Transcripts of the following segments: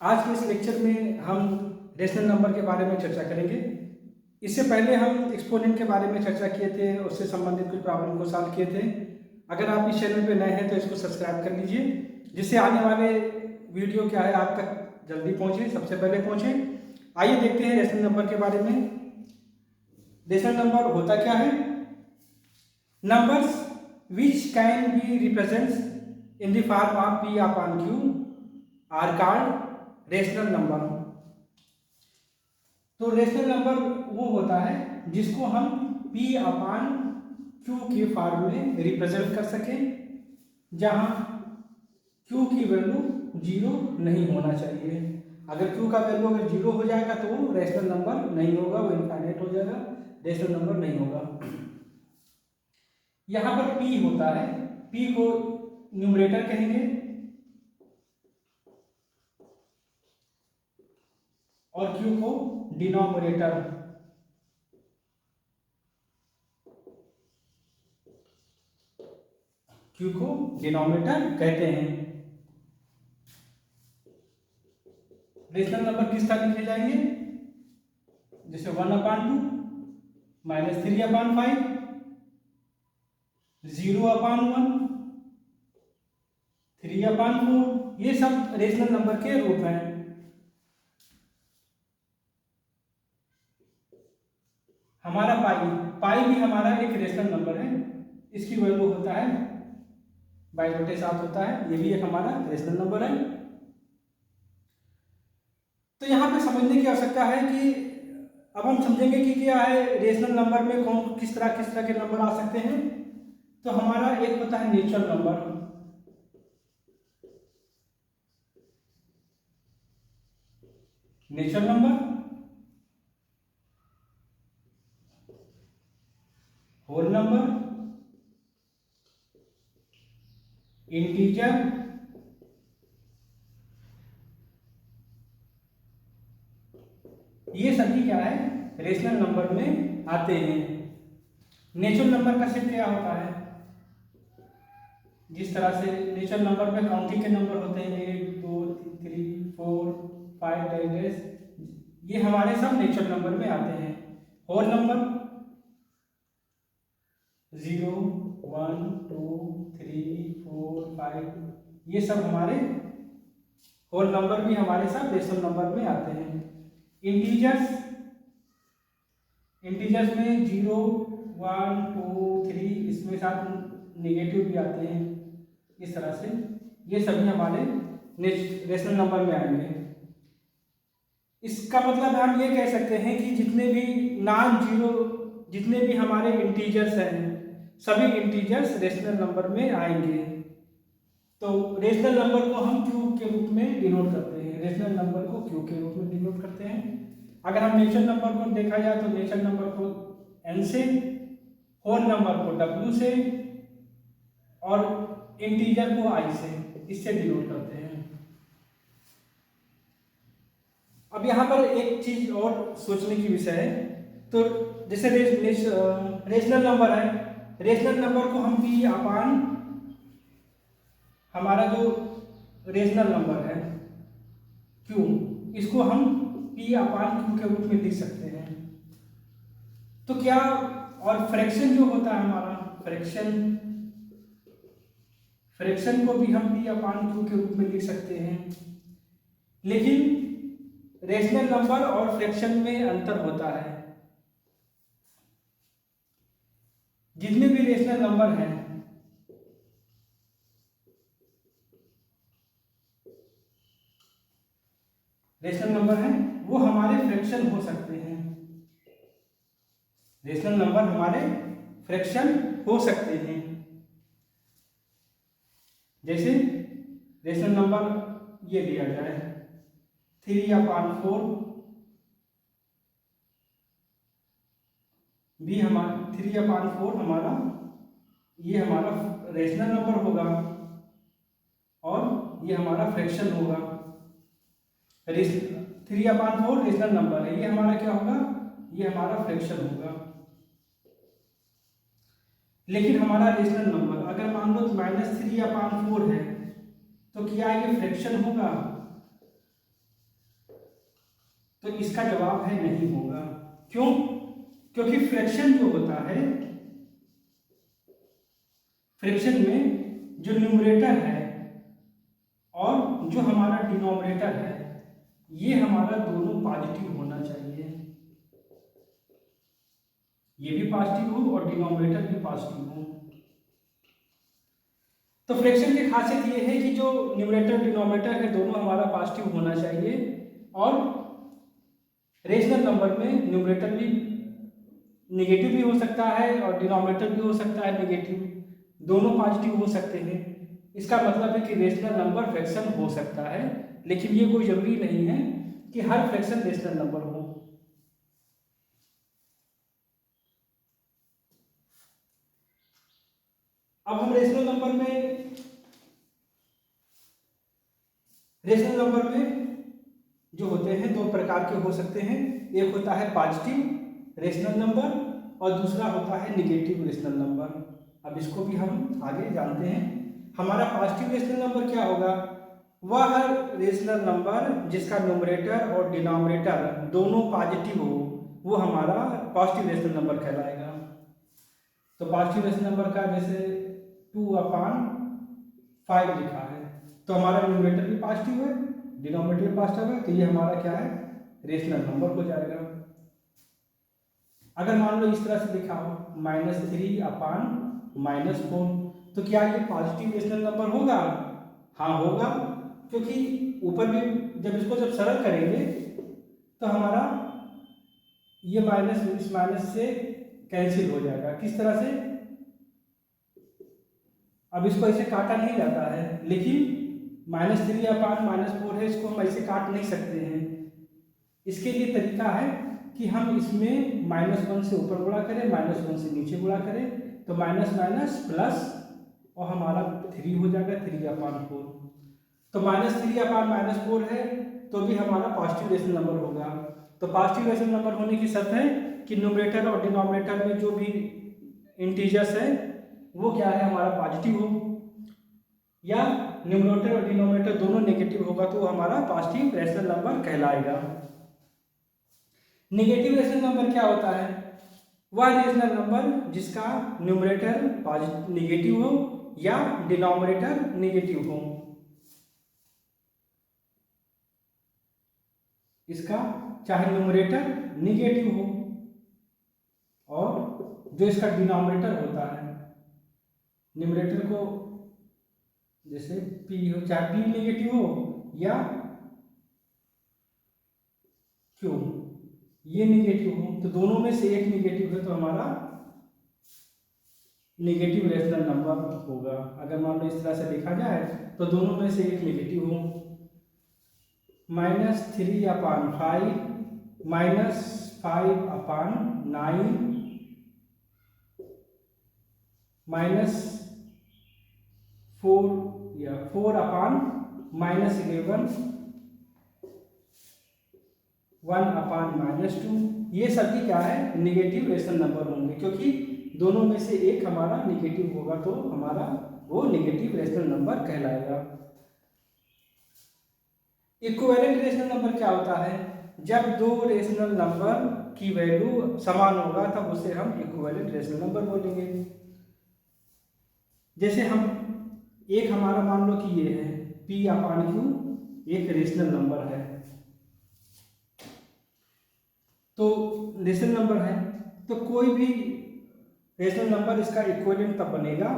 आज के इस लेक्चर में हम रेशनल नंबर के बारे में चर्चा करेंगे। इससे पहले हम एक्सपोनेंट के बारे में चर्चा किए थे, उससे संबंधित कुछ प्रॉब्लम को सॉल्व किए थे। अगर आप इस चैनल पे नए हैं तो इसको सब्सक्राइब कर लीजिए, जिससे आने वाले वीडियो क्या है आप तक जल्दी पहुँचे, सबसे पहले पहुँचे। आइए देखते हैं रेशनल नंबर के बारे में। रेशनल नंबर होता क्या है? Numbers which can be represent in the form of P upon Q R called rational number. तो रेशनल नंबर वो होता है जिसको हम P अपान Q के फॉर्म में रिप्रेजेंट कर सकें, जहां Q की वैल्यू 0 नहीं होना चाहिए। अगर Q का वैल्यू अगर 0 हो जाएगा तो वो रेशनल नंबर नहीं होगा, वो इनफाइनाइट हो जाएगा, रेशनल नंबर नहीं होगा। यहां पर P होता है, P को न्यूमरेटर कहेंगे और Q को डिनोमिनेटर। Q को डिनोमिनेटर कहते हैं। रेशनल नंबर किस तरह लिखे जाएंगे? जैसे 1/2 -3/5 0/1 3/4 ये सब रेशनल नंबर के रूप हैं। हमारा पाई भी हमारा एक रेशनल नंबर है, इसकी वैल्यू होता है 22/7 होता है, ये भी एक हमारा रेशनल नंबर है। तो यहाँ पे समझने की आवश्यकता है कि अब हम समझेंगे कि क्या है रेशनल नंबर में कौन किस तरह के नंबर आ सकते हैं। तो हमारा एक होता है natural number, whole number, integer, ये सभी क्या है रेशनल नंबर में आते हैं। नेचुरल नंबर का सेट क्या होता है? जिस तरह से नेचुरल नंबर में काउंटिंग के नंबर होते हैं 1 2 3 4 5 ये हमारे सब नेचुरल नंबर में आते हैं। होल नंबर 0 1 2 3 4 5 ये सब हमारे होल नंबर भी हमारे सब रेशनल नंबर में आते हैं। इंटीजर्स में 0 1 2 3 इसमें साथ नेगेटिव भी आते हैं। इस तरह से ये सभी हमारे रेशनल नंबर में आएंगे। इसका मतलब हम ये कह सकते हैं कि जितने भी नॉन जीरो जितने भी हमारे इंटीजर्स हैं सभी इंटीजर्स रेशनल नंबर में आएंगे। तो रेशनल नंबर को हम क्यू के रूप में डिनोट करते हैं, रेशनल नंबर को क्यू के रूप में डिनोट करते हैं। अगर हम नेचुरल नंबर को देखा जाए तो नेचुरल नंबर को n से, होल नंबर को w से और इंटीजर को i से, इससे डिनोट करते हैं। अब यहाँ पर एक चीज और सोचने की विषय है। तो जैसे रेशनल नंबर है, रेशनल नंबर को हम p अपान हमारा जो रेशनल नंबर है q, इसको हम p अपान q के रूप में लिख सकते हैं। तो क्या और फ्रैक्शन जो होता है हमारा फ्रैक्शन को भी हम p अपान q के रूप में लिख सकते हैं। लेकिन रेशनल नंबर और फ्रैक्शन में अंतर होता है। जितने भी रेशनल नंबर हैं वो हमारे फ्रैक्शन हो सकते हैं। रेशनल नंबर हमारे फ्रैक्शन हो सकते हैं। जैसे रेशनल नंबर ये दिया जाए 3/4 भी हमारा 3/4 हमारा ये हमारा रेशनल नंबर होगा और ये हमारा फ्रैक्शन होगा। 3/4 रेशनल नंबर है, ये हमारा क्या होगा? ये हमारा फ्रैक्शन होगा। लेकिन हमारा रेशनल नंबर अगर मान लो -3/4 है तो क्या ये फ्रैक्शन होगा? तो इसका जवाब है नहीं होगा। क्यों? क्योंकि फ्रैक्शन जो होता है, फ्रैक्शन में जो न्यूमरेटर है और जो हमारा डिनोमिनेटर है, ये हमारा दोनों पॉजिटिव होना चाहिए। ये भी पॉजिटिव हो और डिनोमिनेटर भी पॉजिटिव हो। तो फ्रैक्शन की खासियत ये है कि जो न्यूमरेटर डिनोमिनेटर है दोनों हमारा पॉजिटिव होना चाहिए, और रेशनल नंबर में न्यूमरेटर भी नेगेटिव भी हो सकता है और डिनोमिनेटर भी हो सकता है नेगेटिव, दोनों पॉजिटिव हो सकते हैं। इसका मतलब है कि रेशनल नंबर फ्रैक्शन हो सकता है, लेकिन ये कोई जरूरी नहीं है कि हर फ्रैक्शन रेशनल नंबर हो। अब हम रेशनल नंबर में जो होते हैं दो प्रकार के हो सकते हैं। एक होता है पॉजिटिव रेशनल नंबर और दूसरा होता है नेगेटिव रेशनल नंबर। अब इसको भी हम आगे जानते हैं। हमारा पॉजिटिव रेशनल नंबर क्या होगा? वह रेशनल नंबर जिसका न्यूमरेटर और डिनोमिनेटर दोनों पॉजिटिव हो, वो हमारा पॉजिटिव रेशनल नंबर कहलाएगा। तो पॉजिटिव रेशनल नंबर का जैसे 2/5 लिखा है, तो हमारा न्यूमरेटर भी पॉजिटिव है, डिनोमिनेटर भी पॉजिटिव है, तो ये हमारा क्या है? रेशनल नंबर हो जाएगा। अगर मान लो इस तरह से लिखा हो -3/-4, तो क्या ये पॉजिटिव रेशनल नंबर होगा? हाँ होगा, क्योंकि ऊपर भी जब सरल करेंगे तो हमारा ये माइनस इस माइनस से कैंसिल हो जाएगा। किस तरह से? अब इसको ऐसे काटा नहीं जाता है, लेकिन -3/-4 है, इसको हम ऐसे काट नहीं सकते हैं। इसके लिए तरीका है कि हम इसमें -1 से ऊपर गुणा करें, -1 से नीचे गुणा करें, तो माइनस माइनस प्लस और हमारा 3 हो जाएगा 3/4। तो -3/-4 है तो भी हमारा पॉजिटिव रेशनल नंबर होगा। तो पॉजिटिव रेशनल नंबर होने की शर्त है कि न्यूमरेटर और डिनोमिनेटर में जो भी इंटीजर्स है वो क्या है? हमारा पॉजिटिव हो, या न्यूमरेटर और डिनोमिनेटर दोनों नेगेटिव होगा तो हमारा पॉजिटिव रेशनल नंबर कहलाएगा। नेगेटिव रेशनल नंबर क्या होता है? वह रेशनल नंबर जिसका न्यूमरेटर नेगेटिव हो या डिनोमिनेटर नेगेटिव हो। इसका चाहे न्यूमरेटर नेगेटिव हो और जो इसका डिनोमिनेटर होता है, न्यूमरेटर को जैसे p हो, चाहे p नेगेटिव हो या q ये नेगेटिव हो, तो दोनों में से एक नेगेटिव है तो हमारा नेगेटिव रेशनल नंबर होगा। अगर मान लो इस तरह से लिखा जाए तो दोनों में से एक नेगेटिव हो, -3/5 -5/9 -4 या 4/-11 1/-2, ये सभी क्या है? नेगेटिव रेशनल नंबर होंगे, क्योंकि दोनों में से एक हमारा नेगेटिव होगा तो हमारा वो नेगेटिव रेशनल नंबर कहलाएगा। इक्विवेलेंट रेशनल नंबर क्या होता है? जब दो रेशनल नंबर की वैल्यू समान होगा तब उसे हम इक्विवेलेंट रेशनल नंबर बोलेंगे। जैसे हम एक हमारा मान लो कि ये है p/q एक रेशनल नंबर है, तो रेशनल नंबर है तो कोई भी रेशनल नंबर इसका इक्विवेलेंट तब बनेगा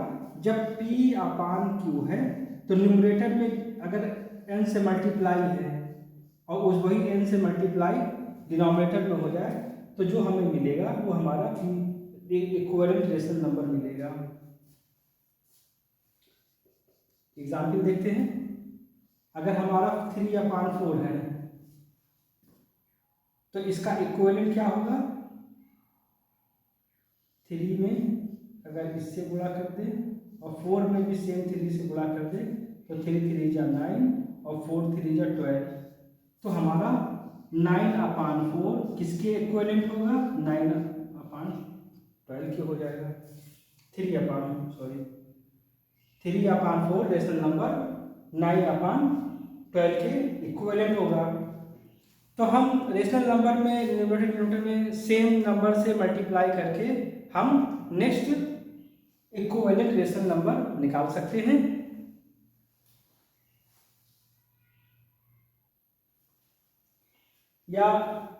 जब p/q है तो न्यूमरेटर में अगर n से मल्टीप्लाई है और उस वही n से मल्टीप्लाई डिनोमिनेटर में हो जाए तो जो हमें मिलेगा वो हमारा इक्विवेलेंट रेशनल नंबर मिलेगा। एग्जाम्पल देखते हैं। अगर हमारा 3/4 है तो इसका इक्विवेलेंट क्या होगा? 3 में अगर इससे गुणा कर दे और 4 में भी सेम 3 से गुणा कर दे तो 3 3 जा 9 और 4 3 जा 12, तो हमारा 9/4 किसके इक्विवेलेंट होगा? 9/12 के हो जाएगा। 3/4 रेशनल नंबर 9/12 के इक्विवेलेंट होगा। तो हम रेशनल नंबर में न्यूमरेटर डिनोमिनेटर में सेम नंबर से मल्टीप्लाई करके हम नेक्स्ट इक्विवेलेंट रेशनल नंबर निकाल सकते हैं। या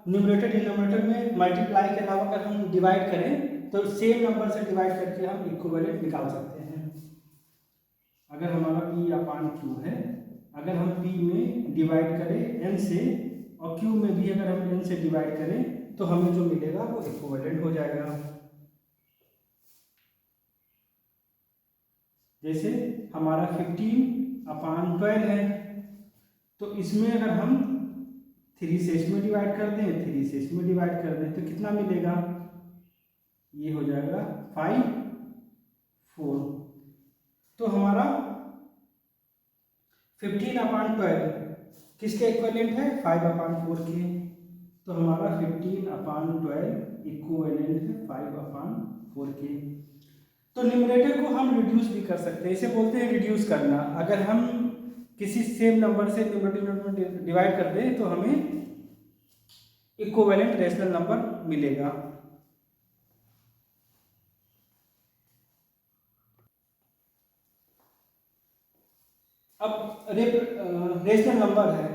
न्यूमरेटर डिनोमिनेटर में मल्टीप्लाई के अलावा अगर हम डिवाइड करें तो सेम नंबर से डिवाइड करके हम इक्विवेलेंट निकाल सकते हैं। अगर हमारा P अपान Q है, अगर हम P में डिवाइड करें n से और Q में भी अगर हम n से डिवाइड करें तो हमें जो मिलेगा वो इक्विवेलेंट हो जाएगा। जैसे हमारा 15/12 है, तो इसमें अगर हम 3 से इसमें डिवाइड कर दें, 3 से इसमें डिवाइड कर दें तो कितना मिलेगा, ये हो जाएगा 5/4। तो हमारा 15/12 किसके इक्विवेलेंट है, 5/4 के। तो हमारा 15/12 इक्विवेलेंट है 5/4 के। तो न्यूमरेटर को हम रिड्यूस भी कर सकते हैं, इसे बोलते हैं रिड्यूस करना। अगर हम किसी सेम नंबर से न्यूमरेटर में डिवाइड कर दें तो हमें इक्विवेलेंट रेशनल नंबर मिलेगा। अब रेशनल नंबर है,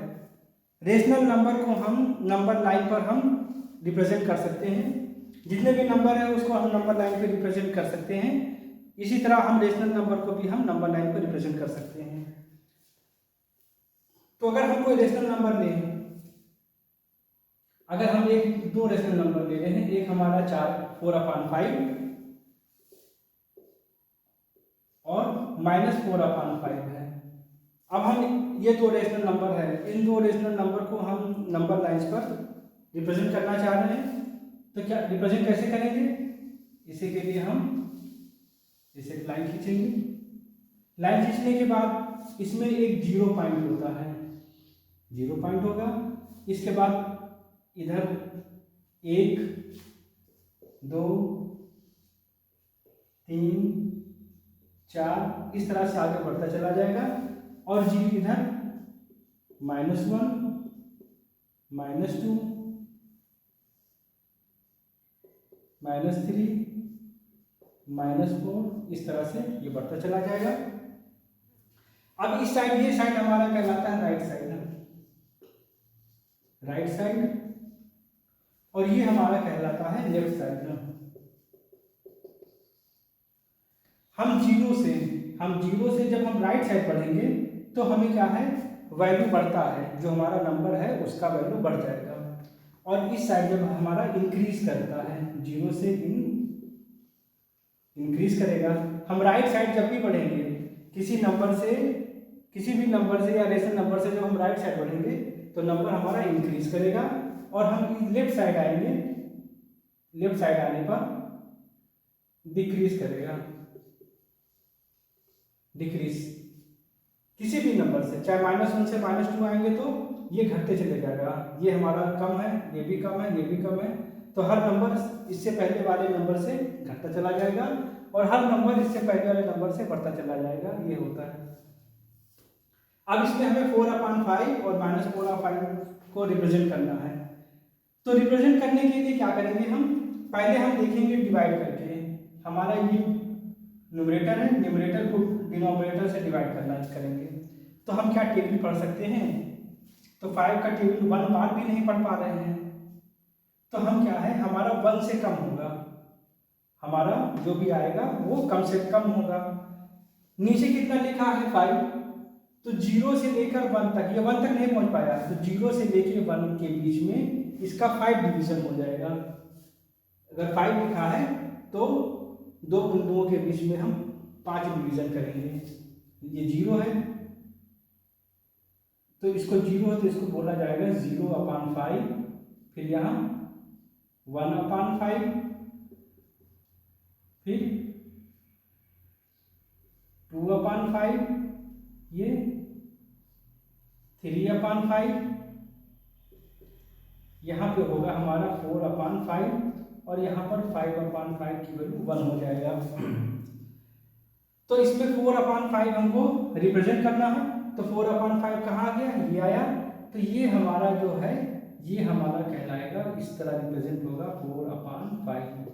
रेशनल नंबर को हम नंबर लाइन पर हम रिप्रेजेंट कर सकते हैं। जितने भी नंबर है उसको हम नंबर लाइन पर रिप्रेजेंट कर सकते हैं। इसी तरह हम रेशनल नंबर को भी हम नंबर लाइन पर रिप्रेजेंट कर सकते हैं। तो अगर हम कोई रेशनल नंबर लें, अगर हम दो रेशनल नंबर ले रहे हैं, एक हमारा 4/5 और -4/5 है। अब हम ये दो रेशनल नंबर है, इन दो रेशनल नंबर को हम नंबर लाइंस पर रिप्रेजेंट करना चाह रहे हैं। तो क्या रिप्रेजेंट कैसे करेंगे, इसी के लिए हम इसे लाइन खींचेंगे। लाइन खींचने के बाद इसमें एक 0 पॉइंट होता है, 0 पॉइंट होगा। इसके बाद इधर 1 2 3 4 इस तरह से आगे बढ़ता चला जाएगा। और जी इधर -1 -2 -3 -4 इस तरह से ये बढ़ता चला जाएगा। अब इस साइड, ये साइड हमारा कहलाता है राइट साइड, राइट साइड, और ये हमारा कहलाता है लेफ्ट साइड। हम जीरो से जब हम राइट साइड बढ़ेंगे तो हमें क्या है, वैल्यू बढ़ता है, जो हमारा नंबर है उसका वैल्यू बढ़ जाएगा। और इस साइड जब हमारा इंक्रीज करता है, 0 से इंक्रीज करेगा। हम राइट साइड जब भी बढ़ेंगे, किसी भी नंबर से या रेशनल नंबर से जब हम राइट साइड बढ़ेंगे तो नंबर हमारा इंक्रीज करेगा। और हम लेफ्ट साइड आएंगे, लेफ्ट साइड आने पर डिक्रीज करेगा, डिक्रीज किसी भी नंबर से, चाहे -1 से -2 आएंगे तो ये घटते चले जाएगा। ये हमारा कम है, ये भी कम है, ये भी कम है, तो हर नंबर इससे पहले वाले नंबर से घटता चला जाएगा और हर नंबर इससे पहले वाले नंबर से बढ़ता चला जाएगा। ये होता है। अब इसमें हमें 4/5 और -4/5 को रिप्रेजेंट करना है। तो रिप्रेजेंट करने के लिए क्या करेंगे, हम पहले हम देखेंगे डिवाइड करके। हमारा ये न्यूमरेटर है, न्यूमरेटर को डिनोमिनेटर से डिवाइड करेंगे। तो हम क्या टेबल पढ़ सकते हैं, तो 5 का टेबल 1 बार भी नहीं पढ़ पा रहे हैं। तो हम क्या है, हमारा 1 से कम होगा, हमारा जो भी आएगा वो कम से कम होगा। नीचे कितना लिखा है 5, तो 0 से लेकर 1 तक, ये 1 तक नहीं पहुंच पाया, तो 0 से लेकर 1 के बीच में इसका 5 डिवीजन हो जाएगा। अगर 5 लिखा है तो दो बिंदुओं के बीच में हम 5 डिवीजन करेंगे। ये 0 है तो इसको 0 है तो इसको बोला जाएगा 0/5, फिर यहाँ 1/5, फिर 2/5, ये 3/5, यहाँ पे होगा हमारा 4/5 और यहाँ पर 5/5 की वैल्यू 1 हो जाएगा। तो इसमें 4/5 हमको रिप्रेजेंट करना है, तो 4/5 कहाँ आ गया, ये आया। तो ये हमारा जो है ये हमारा कहलाएगा, इस तरह रिप्रेजेंट होगा 4/5।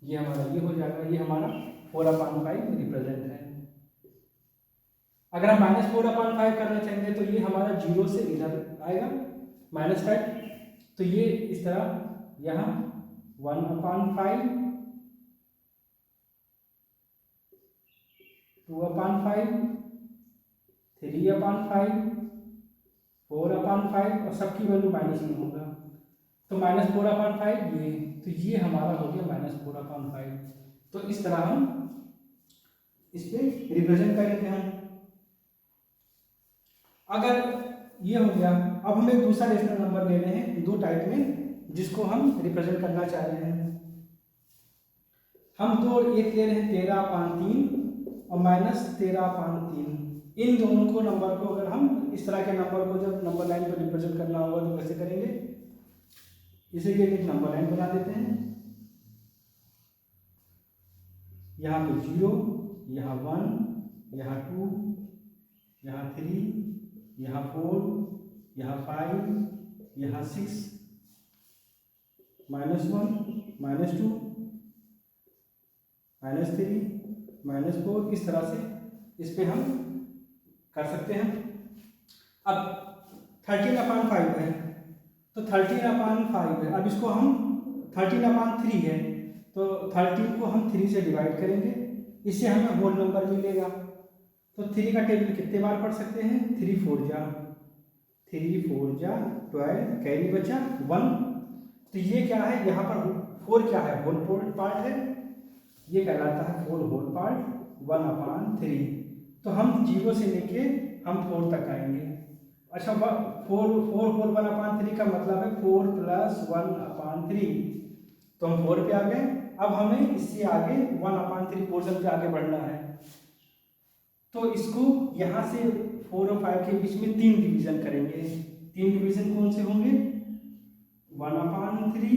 ये हमारा ये हो जाएगा, ये हमारा 4/5 रिप्रेजेंट है। अगर हम -4/5 करना चाहेंगे तो ये हमारा 0 से इधर आएगा -5, तो ये इस तरह यहाँ 1/5, 2/5, 3/5, 4/5 और सबकी वैल्यू माइनस में होगा, तो -4/5 ये, तो ये हमारा हो गया -4/5। तो इस तरह हम इस पे रिप्रेजेंट करेंगे हम। अगर ये हो गया, अब हम एक दूसरा रेशनल नंबर ले रहे हैं दो टाइप में, जिसको हम रिप्रेजेंट करना चाह रहे हैं। हम दो एक ले रहे हैं 13/3 और -13/3। इन दोनों को नंबर को, अगर हम इस तरह के नंबर को जब नंबर लाइन पर रिप्रेजेंट करना होगा तो कैसे करेंगे, इसीलिए एक नंबर लाइन बना देते हैं। यहाँ पे 0, यहाँ 1, यहाँ 2, यहाँ 3, यहाँ 4, यहाँ 5, यहाँ 6, -1, -2, -3, -4, इस तरह से इस पे हम कर सकते हैं। अब 13/5 है, तो 13/5 है। अब इसको हम 13/3 है, तो 13 को हम 3 से डिवाइड करेंगे, इससे हमें होल नंबर मिलेगा। तो 3 का टेबल कितने बार पढ़ सकते हैं, 3 4 जा 12, कैरी बचा 1। तो ये क्या है, यहाँ पर 4 क्या है, होल पार्ट है, ये कहलाता है 4 होल पार्ट 1/3। तो हम 0 से लेके हम 4 तक आएंगे। अच्छा, 4 होल 1/3 का मतलब है 4 + 1/3, तो हम 4 पे आ गए। अब हमें इससे आगे 1/3 पोर्शन पे आगे बढ़ना है, तो इसको यहाँ से 4 और 5 के बीच में 3 डिवीजन करेंगे। 3 डिवीजन कौन से होंगे, 1/3,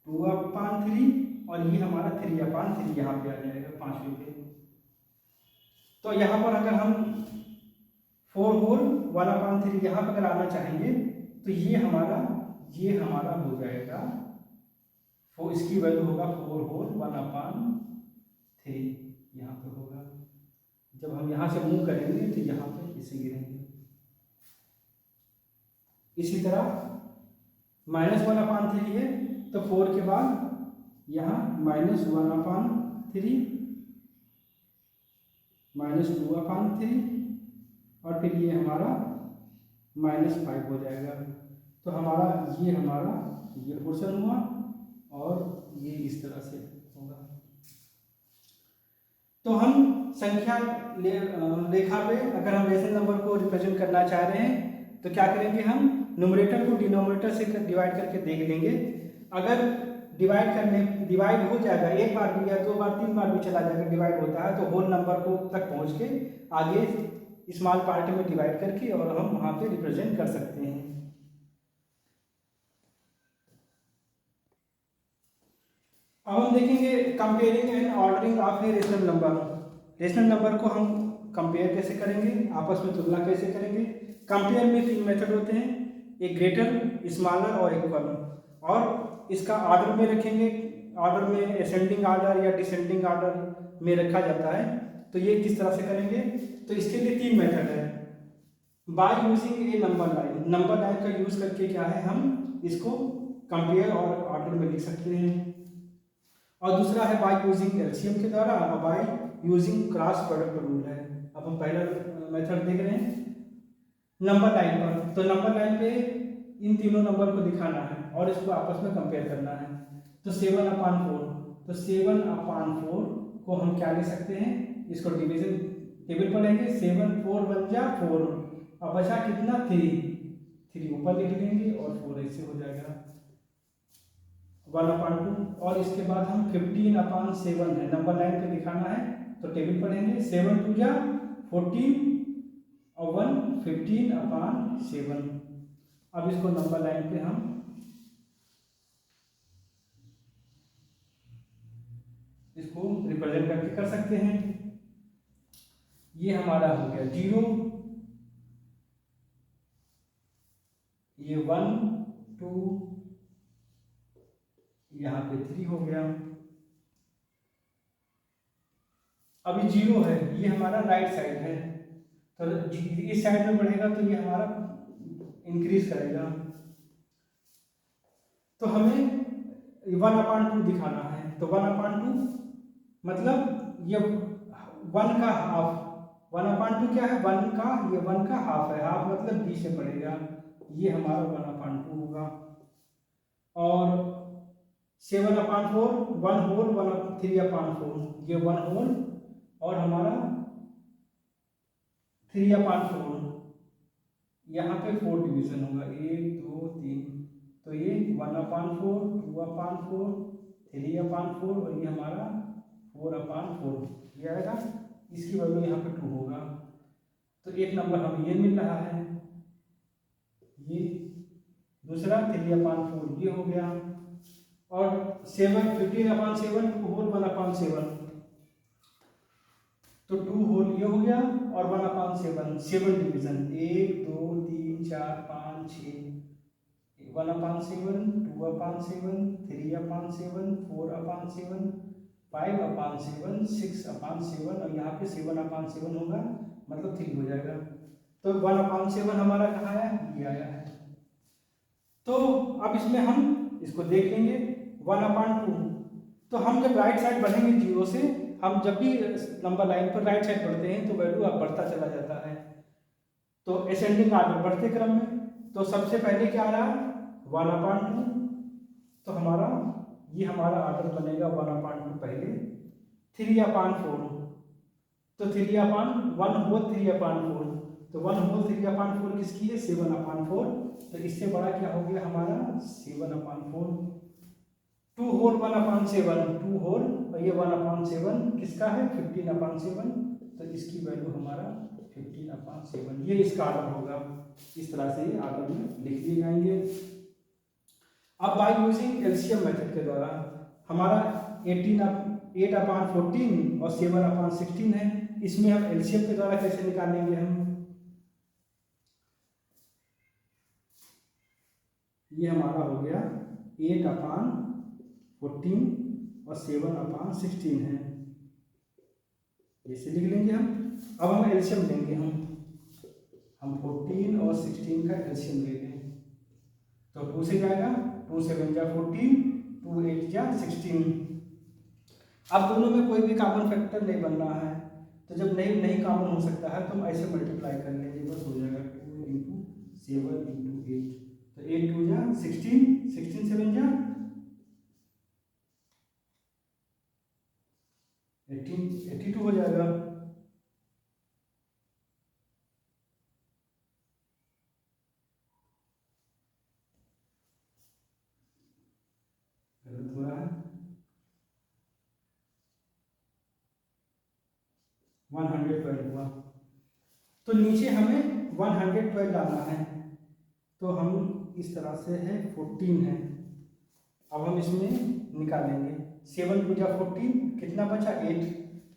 2/3 और ये हमारा 3/3 यहाँ पे आ जाएगा 5वें पे। तो यहाँ पर अगर हम 4 होल 1/3 यहाँ पर अगर आना चाहेंगे तो ये हमारा हो जाएगा, इसकी वैल्यू होगा 4 होल 1/3 यहाँ पे होगा। जब हम यहाँ से मूव करेंगे तो यहाँ पे इसे गिरेंगे। इसी तरह -1/3 है, तो 4 के बाद यहाँ -1/3, -2/3 और फिर ये हमारा -5 हो जाएगा। तो हमारा ये पोर्शन हुआ और ये इस तरह से होगा। तो हम संख्या रेखा पे अगर हम रेशनल नंबर को रिप्रेजेंट करना चाह रहे हैं तो क्या करेंगे, हम न्यूमरेटर को डिनोमिनेटर से डिवाइड करके देख लेंगे। अगर डिवाइड हो जाएगा, एक बार भी या 2 बार 3 बार भी चला जाएगा, डिवाइड होता है, तो होल नंबर को तक पहुंच के आगे स्मॉल पार्ट में डिवाइड करके और हम वहां पे रिप्रेजेंट कर सकते हैं। अब हम देखेंगे comparing and ordering of a rational number. Rational number को हम कंपेयर कैसे करेंगे, आपस में तुलना कैसे करेंगे। कंपेयर में 3 मेथड होते हैं, एक ग्रेटर, स्मॉलर और इक्वल। और इसका ऑर्डर में रखेंगे, ऑर्डर में असेंडिंग ऑर्डर या डिसेंडिंग ऑर्डर में रखा जाता है। तो ये किस तरह से करेंगे, तो इसके लिए 3 मेथड है। By using A number line का यूज करके क्या है, हम इसको कंपेयर और ऑर्डर में लिख सकते हैं। और दूसरा है बाय यूजिंग एलसीएम के द्वारा, और by using cross product rule है। अब हम पहला मेथड देख रहे हैं नंबर लाइन पर। तो नंबर लाइन पे इन तीनों नंबर को दिखाना है और इसको आपस में कंपेयर करना है। तो 7/4, तो 7/4 को हम क्या लिख सकते हैं, इसको डिवीजन टेबल पर लेंगे, 7 4 1 जा 4, अब बचा कितना 3 ऊपर लिख लेंगे और 4 ऐसे हो जाएगा 1/2। और इसके बाद हम 15/7 है, नंबर लाइन पे दिखाना है, तो टेबल पढ़ेंगे 7 2 जा 14 और 1 15/7। अब इसको नंबर लाइन पे हम इसको रिप्रेजेंट करके कर सकते हैं। ये हमारा हो गया 0, ये 1 2, यहाँ पे 3 हो गया। अभी 0 है, ये हमारा राइट साइड है, तो इस साइड में बढ़ेगा तो ये हमारा इंक्रीज करेगा। तो हमें 1/2 दिखाना है, तो 1/2 मतलब ये 1 का हाफ, 1/2 क्या है, 1 का, ये 1 का हाफ है, हाफ मतलब b से बढ़ेगा, ये हमारा 1/2 होगा। और 7/4 1 होल 3/4, ये 1 होल और हमारा 3/4, यहाँ पे 4 डिवीजन होगा, 1 2 3, तो ये 1/4 2/4 3/4 और ये हमारा 4/4 ये आएगा, इसकी वैल्यू यहाँ पे 2 होगा। तो एक नंबर हमें ये मिल रहा है, ये दूसरा 3/4 ये हो गया। और 15/7 2 होल 1/7, तो 2 होल ये हो गया और 1/7 7 डिवीजन 1 2 3 4 5 6, 1/7 2/7 3/7 4/7 5/7 6/7 और यहाँ पे 7/7 होगा, मतलब 3 हो जाएगा। तो 1/7 हमारा कहाँ आया, ये आया है। तो अब इसमें हम इसको देख लेंगे 1/2। तो हम जब राइट साइड बढ़ेंगे 0 से, हम जब भी नंबर लाइन पर राइट साइड बढ़ते हैं तो वैल्यू अब बढ़ता चला जाता है। तो असेंडिंग आर्डर बढ़ते क्रम में, तो सबसे पहले क्या आया 1/2, तो हमारा ये हमारा आर्डर बनेगा 1/2 पहले 3/4, तो 1 होल 3/4, तो 1 होल 3/4 किसकी है 7/4, तो इससे बड़ा क्या हो गया हमारा 7/4। 2 होल 1/7 2 होल और ये 1/7 किसका है 15/7, तो इसकी वैल्यू हमारा 15/7, ये इसका आर्डर होगा। इस तरह से ये आर्डर में लिख दिए जाएंगे। अब बाय यूजिंग एलसीएम मेथड के द्वारा हमारा 8/14 और 7/16 है, इसमें हम एलसीएम के द्वारा कैसे निकालेंगे, हम ये हमारा हो गया 8/14 और 7/16 है, ऐसे लिख लेंगे हम। अब हम एलसीएम लेंगे, हम 14 और 16 का एलसीएम लेंगे, तो 2 से जाएगा, 2 7 जा 14 2 8 जा 16। अब दोनों में कोई भी कॉमन फैक्टर नहीं बन रहा है, तो जब नहीं कॉमन हो सकता है तो हम ऐसे मल्टीप्लाई कर लेंगे, बस हो जाएगा 2 × 7 × 8, तो 8 2 जा 16 16 7 जा 82 हो जाएगा। गलत हो रहा है, 112 हुआ, तो नीचे हमें 112 डालना है, तो हम इस तरह से है 14 है, अब हम इसमें निकालेंगे 7 2 जा 14, कितना बचा 8,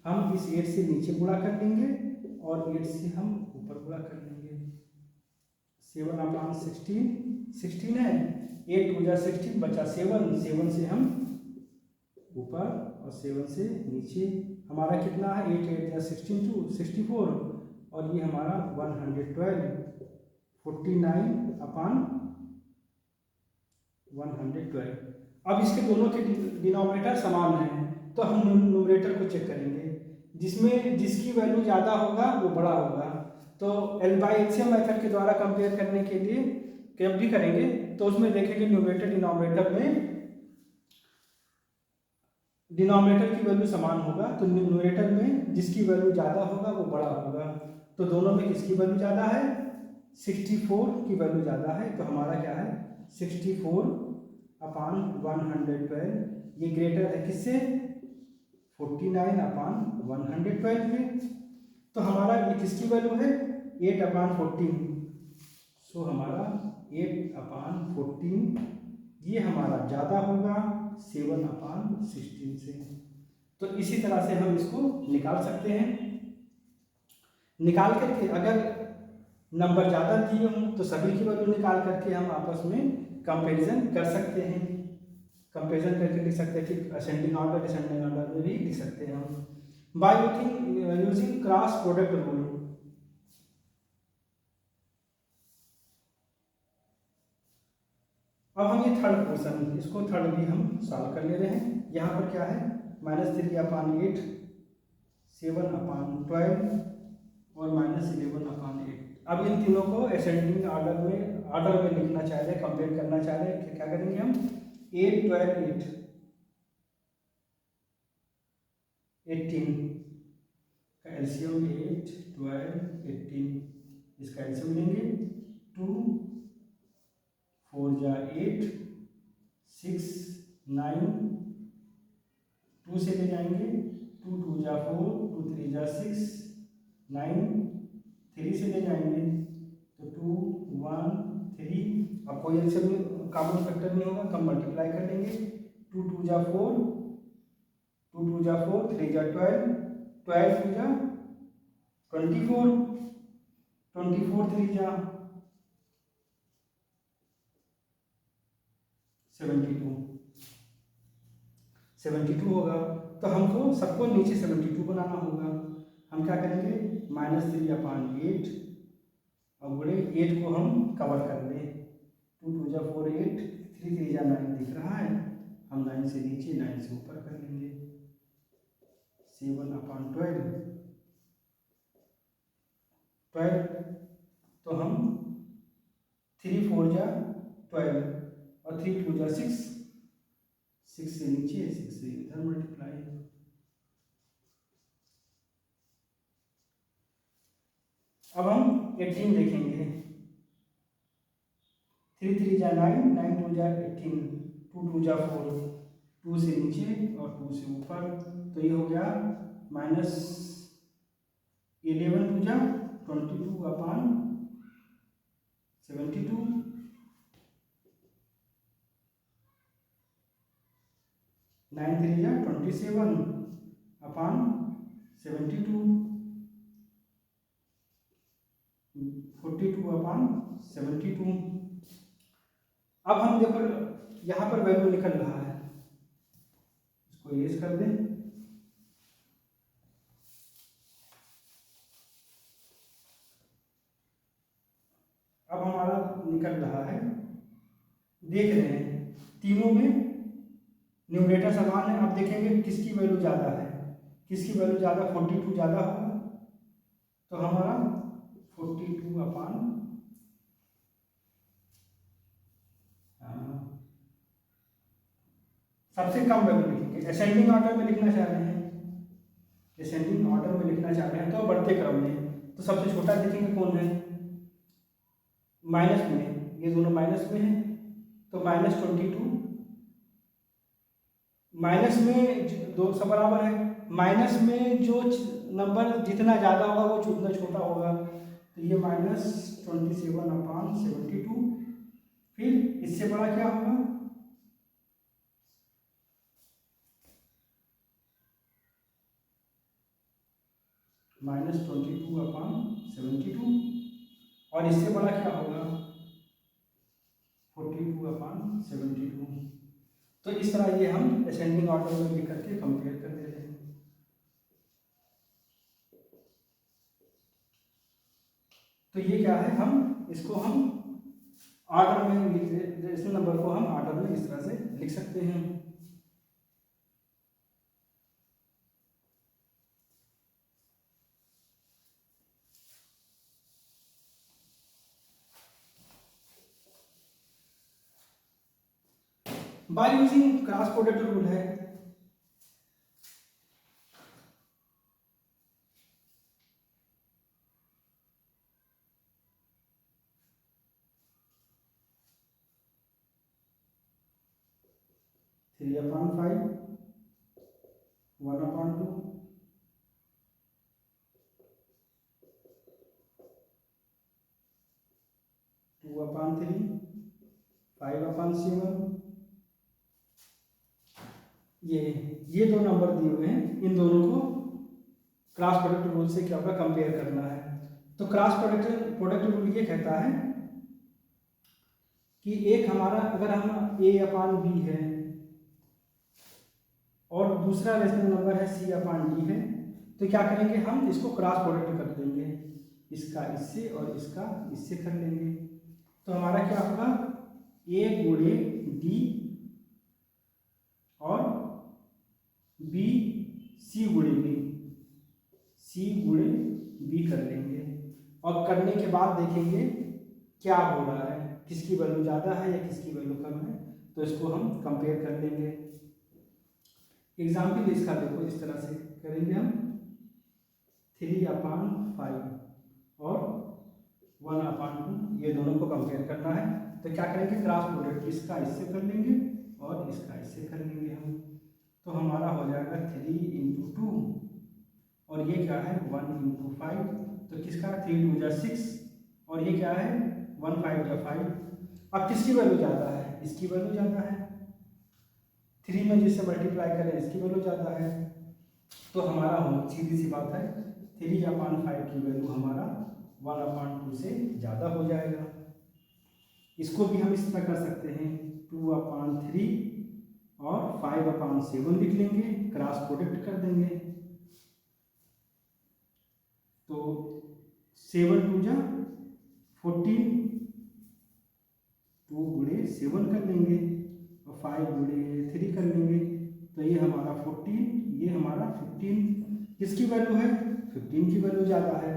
हम इस 8 से नीचे गुणा कर लेंगे और 8 से हम ऊपर गुणा कर लेंगे, 7/16 16 है, 8 2 जा 16 बचा 7, 7 से हम ऊपर और 7 से नीचे, हमारा कितना है 8 8 जा 16 2 64 और ये हमारा 112 49/112। अब इसके दोनों के डिनोमिनेटर समान हैं, तो हम न्यूमरेटर को चेक करेंगे, जिसकी वैल्यू ज़्यादा होगा वो बड़ा होगा। तो एलसीएम मेथड के द्वारा कंपेयर करने के लिए जब भी करेंगे तो उसमें देखेंगे न्यूमरेटर डिनोमिनेटर की वैल्यू समान होगा, तो न्यूमरेटर में जिसकी वैल्यू ज़्यादा होगा वो बड़ा होगा। तो दोनों में किसकी वैल्यू ज़्यादा है 64 की वैल्यू ज़्यादा है, तो हमारा क्या है 64/112, ये ग्रेटर है किससे 49/112 में, तो हमारा ये किसकी वैल्यू है 8/14, सो हमारा 8/14 ये हमारा ज़्यादा होगा 7/16 से। तो इसी तरह से हम इसको निकाल सकते हैं। निकाल करके अगर नंबर ज़्यादा दिए हों तो सभी की वैल्यू निकाल करके हम आपस में कंपैरिजन कर सकते हैं। कंपैरिजन करके लिख सकते हैं कि असेंडिंग ऑर्डर डिसेंडिंग ऑर्डर में भी लिख सकते हैं हम by using cross product rule. अब हम ये थर्ड क्वेश्चन, इसको थर्ड भी हम सॉल्व कर ले रहे हैं। यहाँ पर क्या है, -3/8, 7/12 और -11/8। अब इन तीनों को असेंडिंग ऑर्डर में लिखना चाह रहे हैं, कंपेयर करना चाह रहे हैं। क्या करेंगे हम, 8, 12, 8, 18 का एलसीएम 8, 12, 18, इसका एलसीएम लेंगे 2, 4 जा 8, 6, 9, 2 से ले जाएंगे 2, 2 जा 4, 2, 3 जा 6, 9, 3 से ले जाएंगे तो 2, 1, 3। अब कोई एलसीएम कॉमन फैक्टर नहीं होगा, कम मल्टीप्लाई कर लेंगे 2, 2 जा 4, 2, 2 जा 4, 3 जा 12, 12 2 जा 24, 24 3 जा 72, 72 होगा। तो हमको सबको नीचे 72 बनाना होगा। हम क्या करेंगे, -3/8, अब बड़े 8 को हम कवर कर लें, 2, 2 जा 4, 8, 3, 3 जा 9 दिख रहा है, हम 9 से नीचे 9 से ऊपर कर लेंगे, 7/12, 12। तो हम 3, 4 जा 12 और 3, 2 जा 6, 6 से नीचे 6 से इधर मल्टीप्लाई। अब हम 18 देखेंगे, 3, 3 जा 9, 9, 2 जा 18, 2, 2 जा 4, 2 से नीचे और 2 से ऊपर, तो ये हो गया -11 2 जा 22/72, 9 3 जा 27/72, 42/72। अब हम देखो यहाँ पर वैल्यू निकल रहा है, इसको इरेज कर दें। अब हमारा निकल रहा है, देख रहे हैं तीनों में न्यूमरेटर समान है। अब देखेंगे किसकी वैल्यू ज़्यादा है, किसकी वैल्यू ज़्यादा, 42 ज़्यादा होगा, तो हमारा 42 सबसे कम वैल्यू लिखेंगे। असेंडिंग ऑर्डर में लिखना चाह रहे हैं, असेंडिंग ऑर्डर में लिखना चाह रहे हैं तो बढ़ते क्रम में, तो सबसे छोटा देखेंगे कौन है, माइनस में, ये दोनों माइनस में है, तो -22, माइनस में दो सब बराबर है, माइनस में जो नंबर जितना ज़्यादा होगा वो उतना छोटा होगा, तो ये -27/72। फिर इससे बड़ा क्या होगा, -22/72, और इससे बड़ा क्या होगा 42/72। तो इस तरह ये हम असेंडिंग ऑर्डर में लिख करके कंपेयर कर देते हैं। तो ये क्या है, हम इसको हम ऑर्डर में इस नंबर को हम ऑर्डर में इस तरह से लिख सकते हैं। By using cross product rule है, थ्री अपॉन 5, 1/2, 2/3, 5/7। ये दो नंबर दिए हुए हैं, इन दोनों को क्रॉस प्रोडक्ट रूल से क्या होगा, कंपेयर करना है। तो क्रॉस प्रोडक्ट रूल ये कहता है कि एक हमारा, अगर हम a अपान b है और दूसरा रेशनल नंबर है c अपान d है, तो क्या करेंगे, हम इसको क्रॉस प्रोडक्ट कर देंगे, इसका इससे और इसका इससे कर लेंगे। तो हमारा क्या होगा, a गुणे d और b c गुणे b, c गुणे b कर लेंगे और करने के बाद देखेंगे क्या हो रहा है, किसकी वैल्यू ज़्यादा है या किसकी वैल्यू कम है, तो इसको हम कंपेयर कर लेंगे। एग्जाम्पल इसका देखो, इस तरह से करेंगे हम 3/5 और 1/2, ये दोनों को कंपेयर करना है। तो क्या करेंगे, क्रॉस प्रोडक्ट, इसका इससे कर लेंगे और इसका इससे कर लेंगे हम। तो हमारा हो जाएगा 3 × 2 और ये क्या है 1 × 5, तो किसका 3 × 2 = 6 और ये क्या है 1 5 × 5। अब किसकी वैल्यू ज़्यादा है, इसकी वैल्यू ज़्यादा है, 3 में जिससे मल्टीप्लाई करें इसकी वैल्यू ज़्यादा है। तो हमारा हो, सीधी सी बात है, 3/5 की वैल्यू हमारा 1/2 से ज़्यादा हो जाएगा। इसको भी हम इस तरह कर सकते हैं, 2/3 और 5/7 लिख लेंगे, क्रॉस प्रोडक्ट कर देंगे। तो 7 × 2 = 14, 2 × 7 कर लेंगे और 5 × 3 कर लेंगे। तो ये हमारा 14, ये हमारा 15, किसकी वैल्यू है 15 की वैल्यू ज़्यादा है।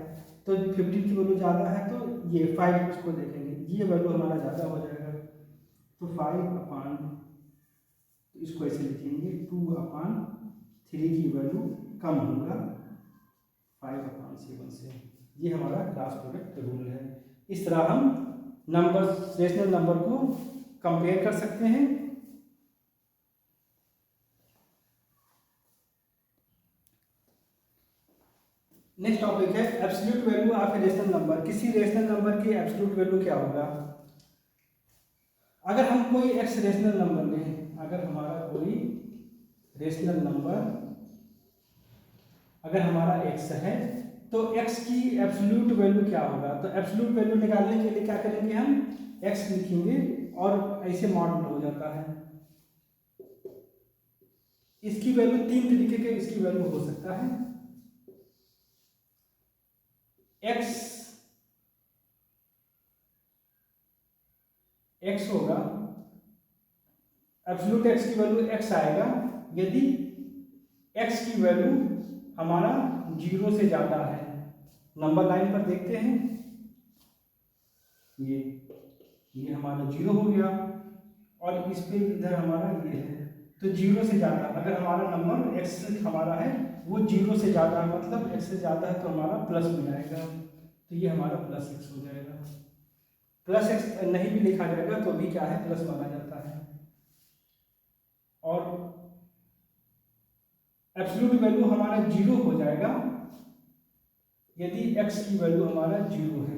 तो 15 की वैल्यू ज़्यादा है तो ये 5 इसको देखेंगे, ये वैल्यू हमारा ज़्यादा हो जाएगा। तो 5/, तो इसको ऐसे लिखेंगे 2/3 की वैल्यू कम होगा 5/7 से। ये हमारा क्रॉस प्रोडक्ट रूल है। इस तरह हम नंबर, रेशनल नंबर को कंपेयर कर सकते हैं। नेक्स्ट टॉपिक है absolute value of a rational number. किसी रेशनल नंबर की एब्सोल्यूट वैल्यू क्या होगा। अगर हम कोई एक्स रेशनल नंबर लें, अगर हमारा कोई रेशनल नंबर अगर हमारा एक्स है, तो x की एब्सोल्यूट वैल्यू क्या होगा। तो एब्सोल्यूट वैल्यू निकालने के लिए क्या करेंगे, हम x लिखेंगे और ऐसे मॉडल हो जाता है। इसकी वैल्यू 3 तरीके के इसकी वैल्यू हो सकता है। x होगा, एब्सोल्यूट x की वैल्यू x आएगा यदि x की वैल्यू हमारा 0 से ज़्यादा है। नंबर लाइन पर देखते हैं, ये हमारा 0 हो गया और इस पे इधर हमारा ये है। तो 0 से ज़्यादा, अगर हमारा नंबर x हमारा है वो 0 से ज़्यादा है, मतलब x से ज़्यादा है तो हमारा प्लस में आएगा। तो ये हमारा +x हो जाएगा। +x नहीं भी लिखा जाएगा तो भी क्या है, प्लस माना जाता है। और एब्सोल्यूट वैल्यू हमारा 0 हो जाएगा यदि x की वैल्यू हमारा 0 है।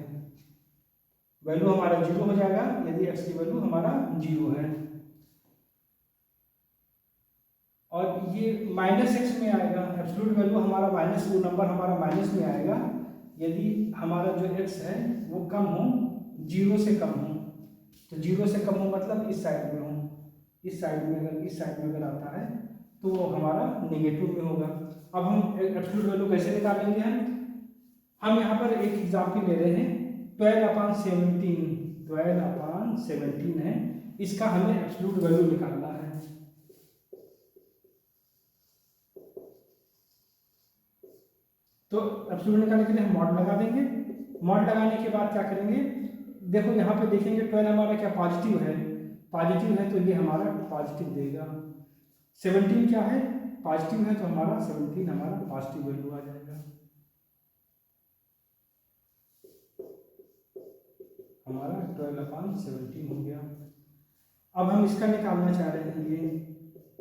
वैल्यू हमारा 0 हो जाएगा यदि x की वैल्यू हमारा 0 है। और ये -x में आएगा, एब्सोल्यूट वैल्यू हमारा माइनस, वो नंबर हमारा माइनस में आएगा यदि हमारा जो x है वो कम हो, 0 से कम हो। तो 0 से कम हो मतलब इस साइड में हो, इस साइड में अगर आता है तो वो हमारा नेगेटिव में होगा। अब हम एब्सोल्यूट वैल्यू कैसे निकालेंगे, हम यहाँ पर एक एग्जाम्पल ले रहे हैं 12/17 है, इसका हमें एब्सोल्यूट वैल्यू निकालना है। तो एब्सोल्यूट निकालने के लिए हम मॉड लगा देंगे। मॉड लगाने के बाद क्या करेंगे, देखो यहाँ पे देखेंगे 12 हमारा क्या पॉजिटिव है, तो ये हमारा पॉजिटिव देगा। 17 क्या है, पॉजिटिव है, तो हमारा 17 हमारा पॉजिटिव वैल्यू आ जाएगा। हमारा 12/17 हो गया। अब हम इसका निकालना चाह रहे हैं, ये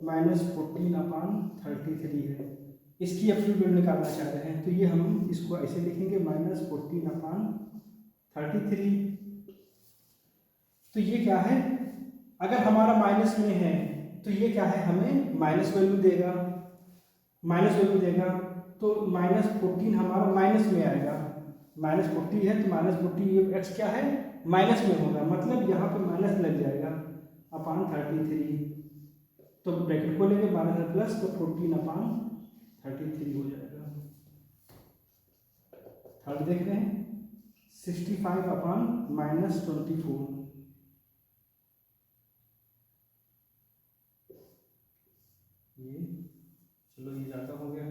-14/33 है, इसकी एब्सोल्यूट वैल्यू निकालना चाह रहे हैं। तो ये हम इसको ऐसे लिखेंगे -14/33। तो ये क्या है, अगर हमारा माइनस में है तो ये क्या है, हमें माइनस वैल्यू देगा, तो -14 हमारा माइनस में आएगा, -40 है तो -40 एक्स क्या है, माइनस में होगा, मतलब यहाँ पे माइनस लग जाएगा अपान 33। तो ब्रैकेट को लेंगे माइनस में प्लस, तो 14/33 हो जाएगा। थर्ड देख रहे हैं 65/-24। ये चलो ये ज़्यादा हो गया,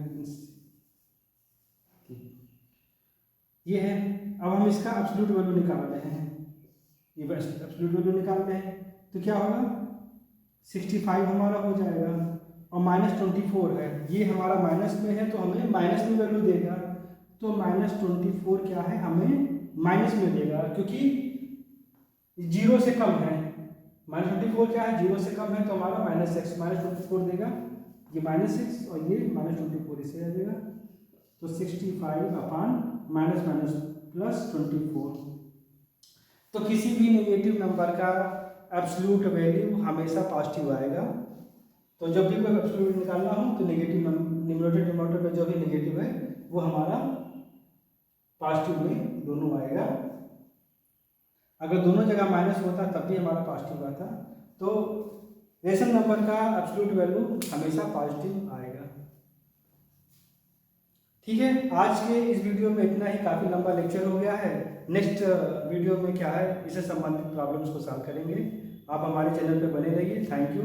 ये है। अब हम इसका एब्सोल्यूट वैल्यू निकाल रहे हैं, ये एब्सोल्यूट वैल्यू निकाल रहे हैं, तो क्या होगा 65 हमारा हो जाएगा और -24 है, ये हमारा माइनस में है तो हमें माइनस में वैल्यू देगा, तो -24 क्या है, हमें माइनस में देगा क्योंकि 0 से कम है। -24 क्या है, 0 से कम है तो हमारा -x -24 देगा, ये -6 और ये -24 इसे आ जाएगा, तो 65/-24। तो किसी भी नेगेटिव नंबर का एब्सोल्यूट वैल्यू हमेशा पॉजिटिव आएगा। तो जब भी कोई एब्सोल्यूट निकालना हो तो नेगेटिव न्यूमरेटर डिनोमिनेटर में जो भी नेगेटिव है वो हमारा पॉजिटिव में दोनों आएगा। अगर दोनों जगह माइनस होता तब भी हमारा पॉजिटिव आता, तो रेशनल नंबर का एब्सोल्यूट वैल्यू हमेशा पॉजिटिव आएगा। ठीक है, आज के इस वीडियो में इतना ही, काफ़ी लंबा लेक्चर हो गया है। नेक्स्ट वीडियो में क्या है, इससे संबंधित प्रॉब्लम्स को सॉल्व करेंगे। आप हमारे चैनल पर बने रहिए। Thank you.